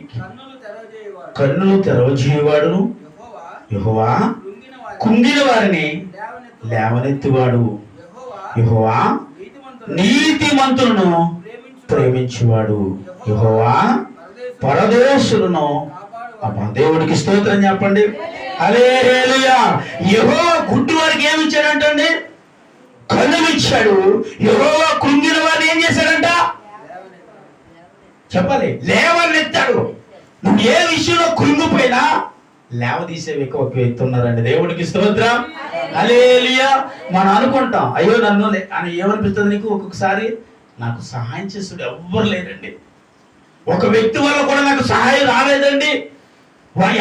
కన్నులు తెరవజేయువాడును, యెహోవా కుంగిన వారిని లేవనెత్తువాడు, యెహోవా నీతిమంతులను ప్రేమించువాడు, యెహోవా పరదేశులను. అబ్బా, దేవుడికి స్తోత్రం చెప్పండి. హల్లెలూయా. యెహోవా గుడ్డివారికి ఏమి ఇచ్చాడంటండి? కన్నులు ఇచ్చాడు. యెహోవా కుంగిన వారిని ఏం చేశాడంట? చెప్పాలి, లేవనెత్తాడు. నువ్వు ఏ విషయంలో కృంగిపోయినా లేవదీసే ఒక వ్యక్తి ఉన్నారండి. దేవుడికి స్తోత్రం. హల్లెలూయా. మనం అనుకుంటాం, అయ్యో నన్ను అని. ఏమనిపిస్తుంది నీకు? ఒక్కొక్కసారి నాకు సహాయం చేస్తుడు ఎవ్వరు లేరండి, ఒక వ్యక్తి వల్ల కూడా నాకు సహాయం రాలేదండి,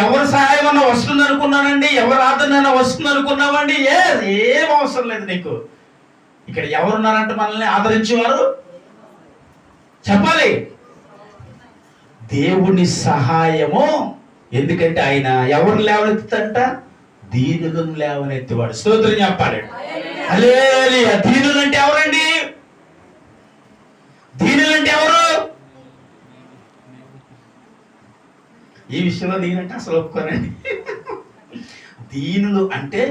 ఎవరి సహాయం అన్నా వస్తుంది అనుకున్నానండి, ఎవరి ఆదరణ వస్తుంది అనుకున్నామండి. ఏం అవసరం లేదు నీకు. ఇక్కడ ఎవరున్నారంటే మనల్ని ఆదరించేవారు? చెప్పాలి, దేవుని సహాయము. ఎందుకంటే ఆయన ఎవరిని లేవనెత్తుతంట? దీనులను లేవనెత్తువాడు. స్తోత్రం చెప్పాలి. హల్లెలూయా. దీనులు అంటే ఎవరండి? దీనులు అంటే ఎవరు? ఈ విషయంలో నేనంటే అసలు ఒప్పుకోనండి. దీనులు అంటే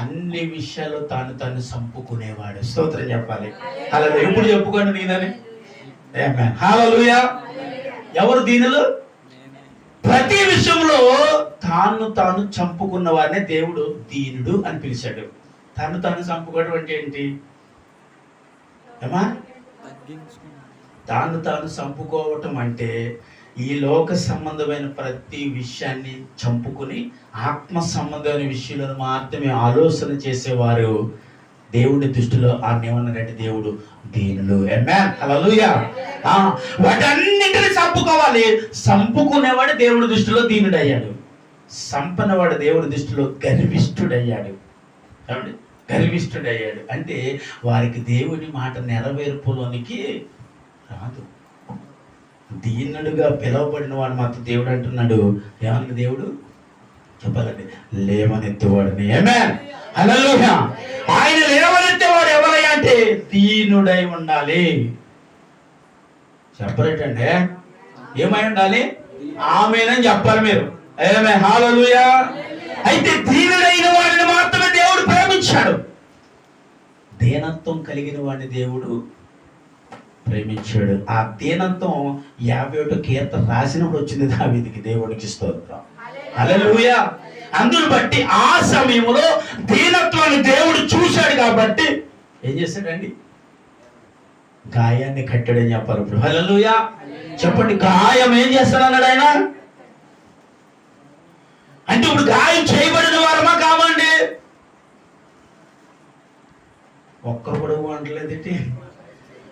అన్ని విషయాల్లో తాను చంపుకునేవాడు. స్తోత్రం చెప్పాలి. అలా ఎప్పుడు చెప్పుకోండి నేనని. హల్లెలూయా. ఎవరు దీనులు? ప్రతి విషయంలో తాను చంపుకున్న వారినే దేవుడు దీనుడు అని పిలిచాడు. తాను చంపుకోవడం అంటే ఏంటి? ఏమా? తాను చంపుకోవటం అంటే ఈ లోక సంబంధమైన ప్రతి విషయాన్ని చంపుకుని ఆత్మ సంబంధమైన విషయాలను మాత్రమే ఆలోచన చేసేవారు దేవుని దృష్టిలో ఏమన్నారంటే దేవుడు దీనులు. ఆమేన్. హల్లెలూయా. వాటన్నిటిని చంపుకోవాలి. చంపుకునేవాడు దేవుడి దృష్టిలో దీనుడయ్యాడు. సంపన్నవాడు దేవుడి దృష్టిలో గర్విష్ఠుడయ్యాడు. గర్విష్ఠుడయ్యాడు అంటే వారికి దేవుని మాట నెరవేర్పులోనికి రాదు. దీనుడుగా పిలువబడిన వాడు మాత్రం దేవుడు అంటున్నాడు. ఏమన్నా దేవుడు? చెప్పాలండి, లేవనెత్తేవాడిని. ఆమేన్. హల్లెలూయా. ఆయన లేవనెత్తేవాడు ఎవరయ్యా అంటే దీనుడై ఉండాలి. చెప్పలేటండి, ఏమై ఉండాలి? ఆమేనని చెప్పాలి మీరు. ఆమేన్. హల్లెలూయా. అయితే దీనుడైన వాడిని మాత్రమే దేవుడు ప్రేమించాడు. దీనత్వం కలిగిన వాడిని దేవుడు ప్రేమించాడు. ఆ దీనత్వం 51 కీర్తన రాసినప్పుడు వచ్చింది దావీదుకి. దేవునికి స్తోత్రం. హల్లెలూయా. అందును బట్టి ఆ సమయంలో దీనత్వాన్ని దేవుడు చూశాడు కాబట్టి ఏం చేశాడండి? గాయాన్ని కట్టాడని చెప్పాలి. ఇప్పుడు హల్లెలూయా చెప్పండి. గాయం ఏం చేస్తాడన్నాడు ఆయన? అంటే ఇప్పుడు గాయం చేయబడిన వారమా కావండి? ఒక్కరు కూడా అంటలేదేంటి?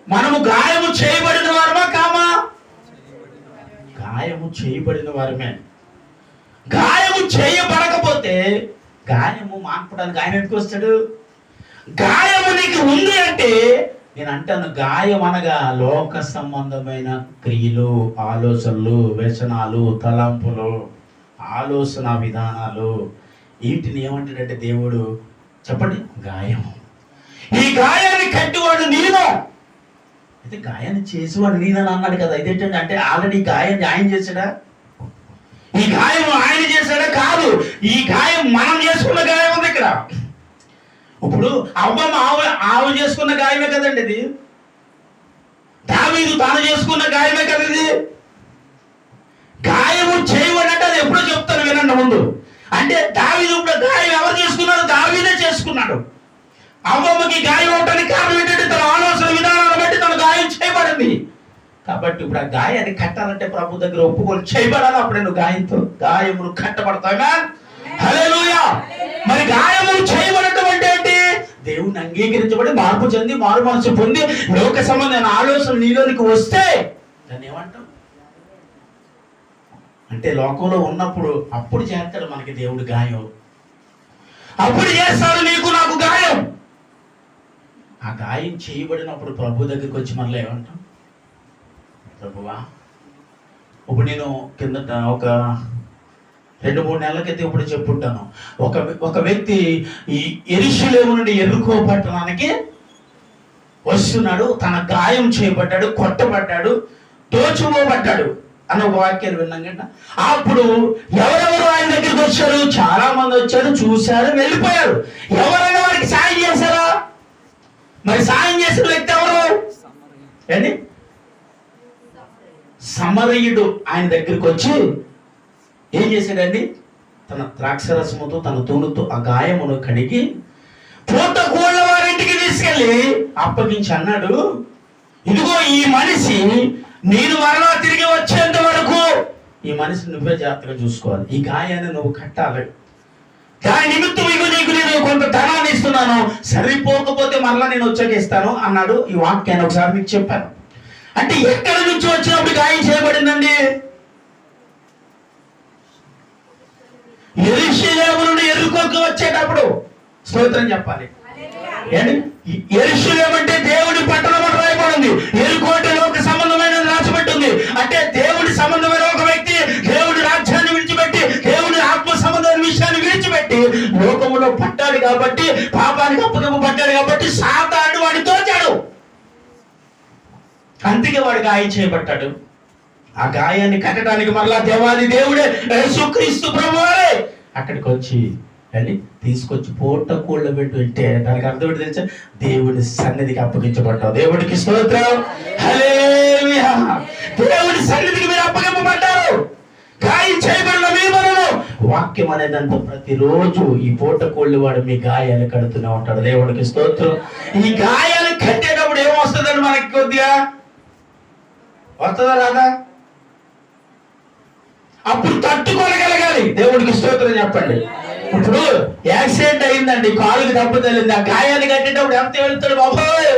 మనము గాయము చేయబడిన వారమా కామా? గాయము చేయబడిన వారమే. గాయము చేయబడకపోతే గాయము మాన్పడానికి ఆయన ఎందుకు వస్తాడు? గాయము నీకు ఉంది అంటే, నేను అంటాను, గాయం అనగా లోక సంబంధమైన క్రియలు, ఆలోచనలు, వ్యసనాలు, తలంపులు, ఆలోచన విధానాలు, వీటిని ఏమంటాడంటే దేవుడు, చెప్పండి, గాయం. ఈ గాయాన్ని కట్టివాడు నేను, అయితే గాయాన్ని చేసేవాడు నేనని అన్నాడు కదా. ఇదేంటంటే, అంటే ఆల్రెడీ గాయాన్ని ఆయన చేశాడా? ఈ గాయం ఆయన చేశాడా? కాదు, ఈ గాయం మనం చేసుకున్న గాయం ఉంది ఇక్కడ. ఇప్పుడు అవ్వమ్మ ఆవు చేసుకున్న గాయమే కదండి ఇది. దావీదు తాను చేసుకున్న గాయమే కదా ఇది. గాయము చేయబడంటే అది ఎప్పుడో చెప్తాను వినండి ముందు. అంటే దావీదు ఇప్పుడు గాయం ఎవరు చేసుకున్నాడు? దావీదే చేసుకున్నాడు. అవ్వమ్మకి గాయం అవడానికి కారణం ఏంటంటే తన ఆలోచన విధానాన్ని బట్టి తన గాయం చేయబడింది. కాబట్టి ఇప్పుడు ఆ గాయాన్ని కట్టాలంటే ప్రభు దగ్గర ఒప్పుకొని చేయబడాలి. అప్పుడే నువ్వు గాయమును కట్టబడతావా? హల్లెలూయా. మరి గాయము చేయబడటం అంటే ఏంటి? దేవుణ్ణి అంగీకరించబడి మార్పు చెంది మారు మనసు పొంది లోక సంబంధమైన ఆలోచన నీలోనికి వస్తే దాన్ని ఏమంటాం? అంటే లోకంలో ఉన్నప్పుడు అప్పుడు చేస్తాడు మనకి దేవుడు గాయం. అప్పుడు చేస్తాడు నీకు నాకు గాయం. ఆ గాయం చేయబడినప్పుడు ప్రభు దగ్గరికి వచ్చి మళ్ళీ ఏమంటాం? ప్రభువా, ఇప్పుడు నేను కిందట ఒక 2-3 నెలల క్రితం ఇప్పుడు చెప్పుంటాను, ఒక వ్యక్తి ఈ యెరూషలేము నుండి యెరికో పట్టణానికి వస్తున్నాడు. తన గాయం చేయబడ్డాడు, కొట్టబడ్డాడు, దోచుకోబడ్డాడు అన్న ఒక వాక్యాలు విన్నాం కదా. అప్పుడు ఎవరెవరు ఆయన దగ్గరికి వచ్చారు? చాలా మంది వచ్చారు, చూశారు, వెళ్ళిపోయారు. ఎవరైనా వారికి సాయం చేశారా? మరి సాయం చేసిన వ్యక్తి ఎవరు? ఏంటి? సమరయుడు ఆయన దగ్గరికి వచ్చి ఏం చేశాడండి? తన ద్రాక్షరసముతో తన తూలుతో ఆ గాయమును కడిగి పూట కోళ్ళ వారింటికి తీసుకెళ్ళి అప్పగించి అన్నాడు, ఇదిగో ఈ మనిషి నేను మరలా తిరిగి వచ్చేంత వరకు ఈ మనిషి నువ్వే జాగ్రత్తగా చూసుకోవాలి. ఈ గాయాన్ని నువ్వు కట్టాలి. దాని నిమిత్తం నీకు నేను కొంత ధనాన్ని ఇస్తున్నాను, సరిపోకపోతే మరలా నేను వచ్చాక ఇస్తాను అన్నాడు. ఈ వాక్యాన్ని ఒకసారి మీకు చెప్పాను. అంటే ఎక్కడి నుంచి వచ్చినప్పుడు గాయం చేయబడిందండి? యెరూషలేము నుండి యెరికోకు వచ్చేటప్పుడు. స్తోత్రం చెప్పాలి. యెరూషలేము అంటే దేవుడి పట్టణం అని రాయబడింది. యెరికో అంటే లోక సంబంధమైన రాసిపెట్టింది. అంటే దేవుడి సంబంధమైన ఒక వ్యక్తి దేవుడి రాజ్యాన్ని విడిచిపెట్టి, దేవుడి ఆత్మ సంబంధమైన విషయాన్ని విడిచిపెట్టి లోకములో పట్టాడు కాబట్టి, పాపానికి అప్పగింపబడ్డాడు కాబట్టి సాతానుడు వాడిని తోచాడు. అందుకే వాడు గాయం చేయబడ్డాడు. ఆ గాయాన్ని కట్టడానికి మరలా దేవాది దేవుడే యేసుక్రీస్తు ప్రభువే అక్కడికి వచ్చి వెళ్ళి తీసుకొచ్చి పూట కోళ్ళ పెట్టి అంటే దానికి అర్థం ఏంటి తెలుసా? దేవుడి సన్నిధికి అప్పగించబడ్డావు. దేవుడికి స్తోత్రం. హల్లెలూయా. దేవుడి సన్నిధికి మీరు అప్పగింపబడ్డారు. గాయం చేయబడిన మీ మనను వాక్యం అనేదంతా ప్రతిరోజు ఈ పూట కోళ్ళు వాడు మీ గాయాలు కడుతూనే ఉంటాడు. దేవుడికి స్తోత్రం. ఈ గాయాలు కట్టేటప్పుడు ఏమొస్తుందండి మనకి? కొద్దిగా వస్తుందా రాదా? అప్పుడు తట్టుకోగలగాలి. దేవుడికి స్తోత్రం చెప్పండి. ఇప్పుడు యాక్సిడెంట్ అయిందండి, కాలుకి దెబ్బ తగిలింది. ఆ గాయాన్ని కట్టేటప్పుడు ఎంత వెళ్తాడు? బాబోయ్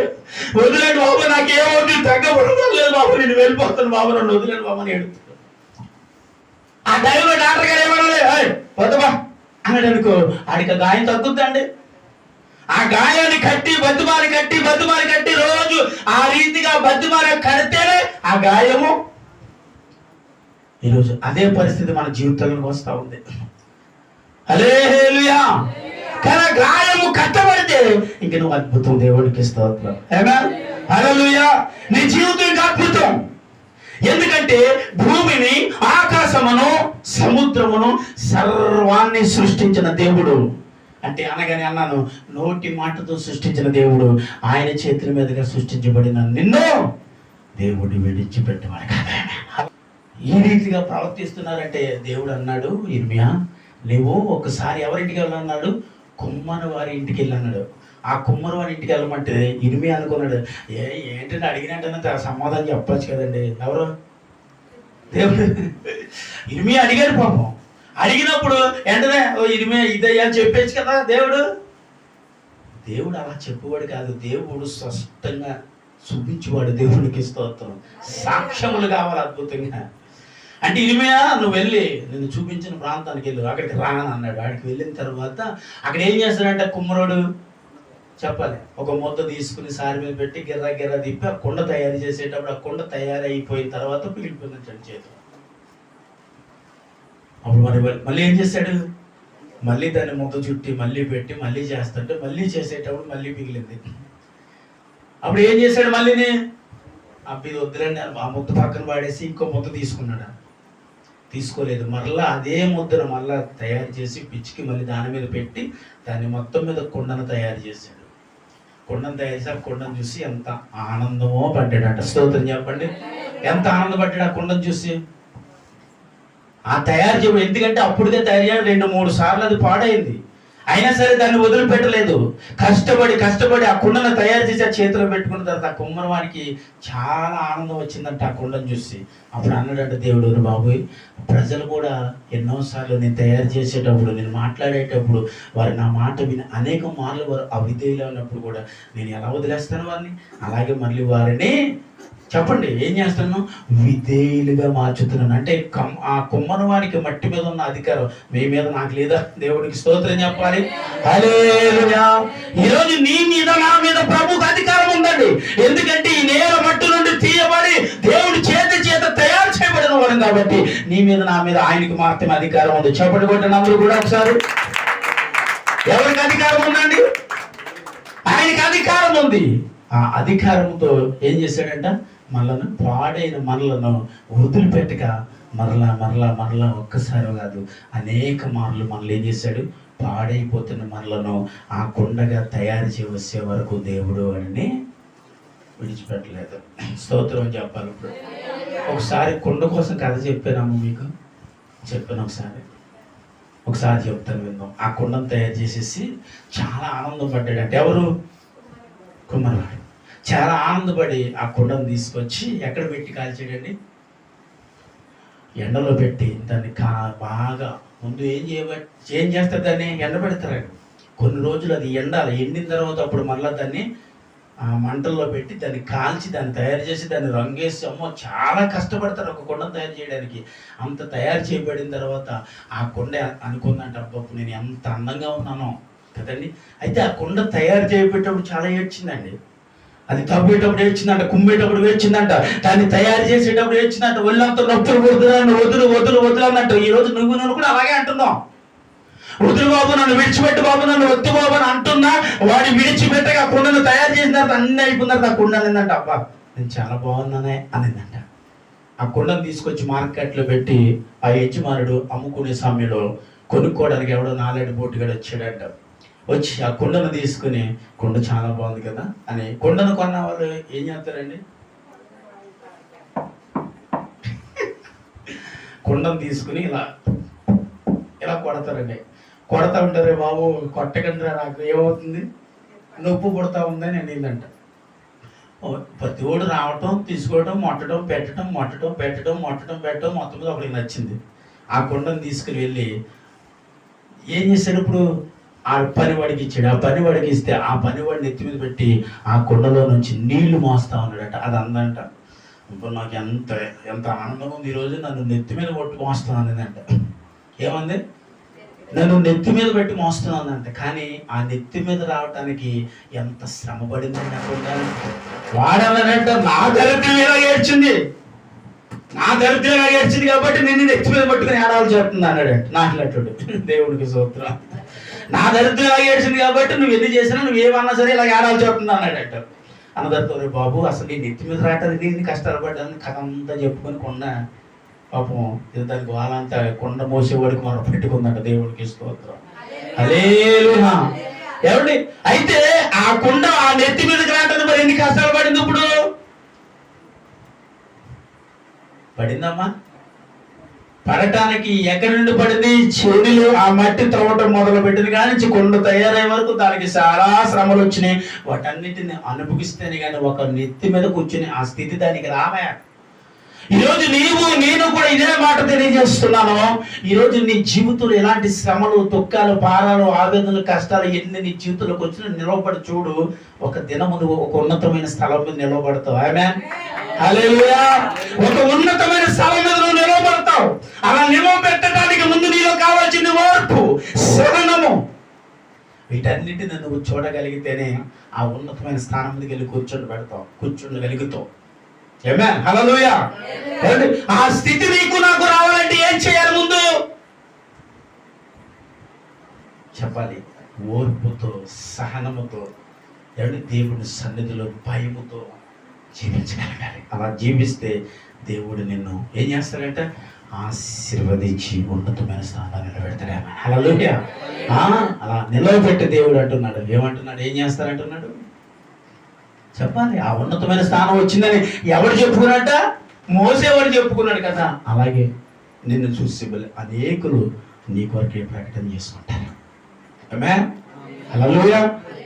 వదిలేండి బాబు, నాకేమవుతుంది, తగ్గబడలేదు బాబు, నేను వెళ్ళిపోతాను బాబు, నన్ను వదిలేండి బాబు అని ఏడుస్తాడు. ఆ టైంలో డాక్టర్ గారు ఏమన్నా వద్దబా అన్నాడు అనుకో, ఆడికి గాయం తగ్గుద్దండి. ఆ గాయాన్ని కట్టి బద్దుమారి కట్టి రోజు ఆ రీతిగా బద్దుమారి కడితేనే ఆ గాయము. ఈరోజు అదే పరిస్థితి మన జీవితంలోకి వస్తూ ఉంది. హల్లెలూయా. కానీ గాయము కట్టబడితే ఇంక నువ్వు అద్భుతం. దేవుడికి స్తోత్రం. ఆమేన్. హల్లెలూయా. నీ జీవితం ఇంకా అద్భుతం. ఎందుకంటే భూమిని, ఆకాశమును, సముద్రమును, సర్వాన్ని సృష్టించిన దేవుడు. అంటే అనగానే అన్నాను, నోటి మాటతో సృష్టించిన దేవుడు ఆయన చేతుల మీదుగా సృష్టించబడిన నిన్ను దేవుడు విడిచిపెట్టేవాడు కదా. ఈ రీతిగా ప్రవర్తిస్తున్నారంటే దేవుడు అన్నాడు, ఇర్మియా నువ్వు ఒకసారి ఎవరింటికి వెళ్ళన్నాడు? కుమ్మరి వారి ఇంటికి వెళ్ళన్నాడు. ఆ కుమ్మరి వారి ఇంటికి వెళ్ళమంటే ఇర్మియా అనుకున్నాడు, ఏంటంటే అడిగినట్టు సమాధానం చెప్పచ్చు కదండి. ఎవరు? దేవుడు. ఇర్మియా అడిగాడు పాపం. అడిగినప్పుడు వెంటనే ఇర్మియా ఇదయ్యా అని చెప్పేచ్చు కదా. దేవుడు అలా చెప్పేవాడు కాదు. దేవుడు స్పష్టంగా చూపించేవాడు దేవునికి స్తోత్రం. సాక్ష్యములు కావాలి అద్భుతంగా. అంటే ఇనిమయా నువ్వు వెళ్ళి నేను చూపించిన ప్రాంతానికి వెళ్ళు, అక్కడికి రాను అన్నాడు. అక్కడికి వెళ్ళిన తర్వాత అక్కడ ఏం చేస్తాడంటే కుమ్మరోడు చెప్పాలి, ఒక ముద్ద తీసుకుని సారి మీద పెట్టి గిర్రా గిర్రా తిప్పి ఆ కుండ తయారు చేసేటప్పుడు ఆ కుండ తయారైపోయిన తర్వాత పిగిలిపోయింది చేతులు. అప్పుడు మళ్ళీ ఏం చేశాడు, మళ్ళీ దాన్ని ముద్ద చుట్టి మళ్ళీ పెట్టి మళ్ళీ చేస్తుంటే మళ్ళీ చేసేటప్పుడు మళ్ళీ పిగిలింది. అప్పుడు ఏం చేశాడు, మళ్ళీని అబ్బి వద్దులండి ఆ ముద్ద పక్కన పాడేసి ఇంకో ముద్ద తీసుకున్నాడు. తీసుకోలేదు, మరలా అదే ముద్దను మళ్ళా తయారు చేసి పిచ్చికి మళ్ళీ దాని మీద పెట్టి దాన్ని మొత్తం మీద కుండను తయారు చేశాడు. కుండను తయారు చేసి ఆ కుండను చూసి ఎంత ఆనందమో పడ్డాడట. స్తోత్రం చెప్పండి. ఎంత ఆనందపడ్డాడు ఆ కుండను చూసి. ఆ తయారు చేయడం ఎందుకంటే అప్పుడుదే తయారు చేయడం 2-3 సార్లు అది పాడైంది. అయినా సరే దాన్ని వదిలిపెట్టలేదు. కష్టపడి ఆ కుండను తయారు చేసి ఆ చేతిలో పెట్టుకున్న తర్వాత ఆ కుమ్మరవానికి చాలా ఆనందం వచ్చిందంట ఆ కుండను చూసి. అప్పుడు అన్నాడంట దేవుడు, బాబోయ్ ప్రజలు కూడా ఎన్నోసార్లు నేను తయారు చేసేటప్పుడు, నేను మాట్లాడేటప్పుడు వారు నా మాట విని అనేక మార్లు వారు అవిధేయులు ఉన్నప్పుడు కూడా నేను ఎలా వదిలేస్తాను వారిని, అలాగే మళ్ళీ వారిని చెప్పండి ఏం చేస్తాను, విధేయులుగా మార్చుతున్నాను. అంటే ఆ కుమ్మరి వారికి మట్టి మీద ఉన్న అధికారం మీ మీద నాకు లేదా? దేవుడికి స్తోత్రం చెప్పాలి. హల్లెలూయా. ఈరోజు నీ మీద నా మీద ప్రభువుకు అధికారం ఉందండి. ఎందుకంటే ఈ నేల మట్టి నుండి తీయబడి దేవుడి చేత తయారు చేయబడిన వాడు కాబట్టి నీ మీద నా మీద ఆయనకి మాత్రమే అధికారం ఉంది. చెప్పండి కొట్టిన అందరూ కూడా ఒకసారి. ఎవరికి అధికారం ఉందండి? ఆయనకి అధికారం ఉంది. ఆ అధికారంతో ఏం చేశాడంట, మనలను పాడైన మనలను వదిలిపెట్టక మరలా ఒక్కసారి కాదు అనేక మార్లు మనల్ని ఏం చేశాడు, పాడైపోతున్న మనలను ఆ కుండగా తయారు చేసే వరకు దేవుడు అని విడిచిపెట్టలేదు. స్తోత్రం చెప్పాలి. ఇప్పుడు ఒకసారి కుండ కోసం కథ చెప్పానమ్మ మీకు, చెప్పాను ఒకసారి చెప్తాను విందాం. ఆ కుండను తయారు చేసేసి చాలా ఆనందం పడ్డాడంటే ఎవరు, కుమ్మరివాడు. చాలా ఆనందపడి ఆ కుండను తీసుకొచ్చి ఎక్కడ పెట్టి కాల్చాడండి, ఎండలో పెట్టి దాన్ని బాగా ముందు ఏం చేస్తారు, దాన్ని ఎండబెడతారండి. కొన్ని రోజులు అది ఎండాలి. ఎండిన తర్వాత అప్పుడు మళ్ళీ దాన్ని ఆ మంటల్లో పెట్టి దాన్ని కాల్చి దాన్ని తయారు చేసి దాన్ని రంగేసి చాలా కష్టపడతారు ఒక కుండను తయారు చేయడానికి. అంత తయారు చేయబడిన తర్వాత ఆ కుండ అనుకుందంట, అబ్బప్పుడు నేను ఎంత అందంగా ఉన్నానో కదండి. అయితే ఆ కుండ తయారు చేయబెట్టేటప్పుడు చాలా ఏడ్చిందండి. అది తవ్వేటప్పుడు ఏడ్చిందంట, కుమ్మేటప్పుడు ఏడ్చిందంట, దాన్ని తయారు చేసేటప్పుడు ఏడ్చిందంట. ఒళ్ళంతా నొప్పులు కొడుతున్నాను, వదులు అన్నట్టు. ఈరోజు నువ్వు కూడా అలాగే అంటున్నావు. వదులు బాబు నన్ను విడిచిపెట్టు బాబు, నన్ను వద్దు బాబు అని అంటున్నా. వాడి విడిచిపెట్టగా కుండను తయారు చేసిన తర్వాత అన్నీ అయిపోయిన ఆ కుండ అనిందంట, అబ్బా నేను చాలా బాగున్నానే అనిందంట. ఆ కుండను తీసుకొచ్చి మార్కెట్లో పెట్టి ఆ యజమానుడు అమ్ముకునే సమయంలో కొనుక్కోవడానికి ఎవడో 4 బోటుగాడు వచ్చాడంట. వచ్చి ఆ కుండను తీసుకుని, కుండ చాలా బాగుంది కదా అని కుండను కొన్న వాళ్ళు ఏం చేస్తారండి, కుండను తీసుకుని ఇలా కొడతారండి. కొడతా ఉంటారే, బాబు కొట్టకండి నాకు ఏమవుతుంది, నొప్పు పుడతా ఉందని అనిందంట. ప్రతి ఓడు రావటం, తీసుకోవటం, పెట్టడం మొత్తం మీద ఒకరికి నచ్చింది. ఆ కుండను తీసుకుని వెళ్ళి ఏం చేశాడు, ఇప్పుడు ఆ పనివాడికి ఇచ్చాడు. ఆ పనివాడికి ఇస్తే ఆ పనివాడిని ఎత్తి మీద పెట్టి ఆ కుండలో నుంచి నీళ్లు మోస్తా ఉన్నాడట. అది అందంట. ఇప్పుడు నాకు ఎంత ఆనందంగా ఉంది, ఈరోజు నన్ను నెత్తి మీద కొట్టి మోస్తున్నానంట. ఏమంది, నన్ను నెత్తి మీద పెట్టి మోస్తున్నానంట. కానీ ఆ నెత్తి మీద రావటానికి ఎంత శ్రమ పడిందని అనుకుంటా. వాడనంట నా దరిద్రం ఇలా ఏడ్చింది కాబట్టి నిన్ను నెత్తి మీద పట్టుకుని ఏడాలు చేస్తుంది అన్నాడంట. నాట్లాడు దేవుడికి సూత్రం. నా దరిద్రం ఇలా ఏడ్చింది కాబట్టి నువ్వు ఎన్ని చేసినా నువ్వు ఏమన్నా సరే ఇలా ఏడాలు చేస్తుంది అన్నాడంట. అన్నదాంతో బాబు అసలు నీ నెత్తి మీద రావటానికి నేను కష్టాలు పడ్డాను కథ అంతా చెప్పుకొని కొండ పాపం దానికి వాళ్ళంతా కొండ మోసేవాడికి మనం పెట్టుకుందంట. దేవుడికి స్తోత్రం. హల్లెలూయా. ఏమండి, అయితే ఆ కొండ ఆ నెత్తి మీదకి రావడానికి మరి ఎన్ని కష్టాలు పడింది, ఇప్పుడు పడిందమ్మా. పడటానికి ఎక్కడి నుండి పడింది, చెడులు ఆ మట్టి త్రవ్వటం మొదలు పెట్టింది కానీ కొండ తయారయ్యే వరకు దానికి చాలా శ్రమలు వచ్చినాయి. వాటన్నిటిని అనుభవిస్తేనే కానీ ఒక నెత్తి మీద కూర్చుని ఆ స్థితి దానికి రావా. ఈరోజు నేను కూడా ఇదే మాట తెలియజేస్తున్నాను. ఈరోజు నీ జీవితంలో ఎలాంటి శ్రమలు, దుఃఖాలు, భారాలు, ఆవేదనలు, కష్టాలు ఎన్ని నీ జీవితంలోకి వచ్చినా నిలవబడి చూడు. ఒక దినము నువ్వు ఒక ఉన్నతమైన స్థలం మీద నిలవబడతావు. ఆమేన్, హల్లెలూయా. ఒక ఉన్నతమైన స్థలం మీద నువ్వు నిలవబడతావు. అలా నిలవబెట్టడానికి ముందు నీలో కావాల్సిన ఓర్పు, సహనము, వీటన్నిటిని నువ్వు చూడగలిగితేనే ఆ ఉన్నతమైన స్థానం మీదకి వెళ్ళి కూర్చోగలుగుతావు. ఆమేన్, హల్లెలూయా. ఆ స్థితి నీకు నాకు రావాలంటే ఏం చేయాలి? ముందు చెప్పాలి. ఓర్పుతో, సహనముతో, దేవుని సన్నిధిలో భయముతో జీవించగలగాలి. అలా జీవిస్తే దేవుడు నిన్ను ఏం చేస్తాడంటే ఆశీర్వదించి ఉన్నతమైన స్థానాన్ని నిలబెడతాడు. ఆమేన్, హల్లెలూయా. అలా నిలవబెట్టే దేవుడు అంటున్నాడు. ఏమంటున్నాడు? ఏం చేస్తారంటున్నాడు? చెప్పాలి. ఆ ఉన్నతమైన స్థానం వచ్చిందని ఎవరు చెప్పుకున్నట్ట? మోసేవాడు చెప్పుకున్నాడు కదా. అలాగే నిన్ను చూసి అనేకులు నీ కొరకే ప్రకటన చేసుకుంటారు. ఆమేన్, హల్లెలూయా.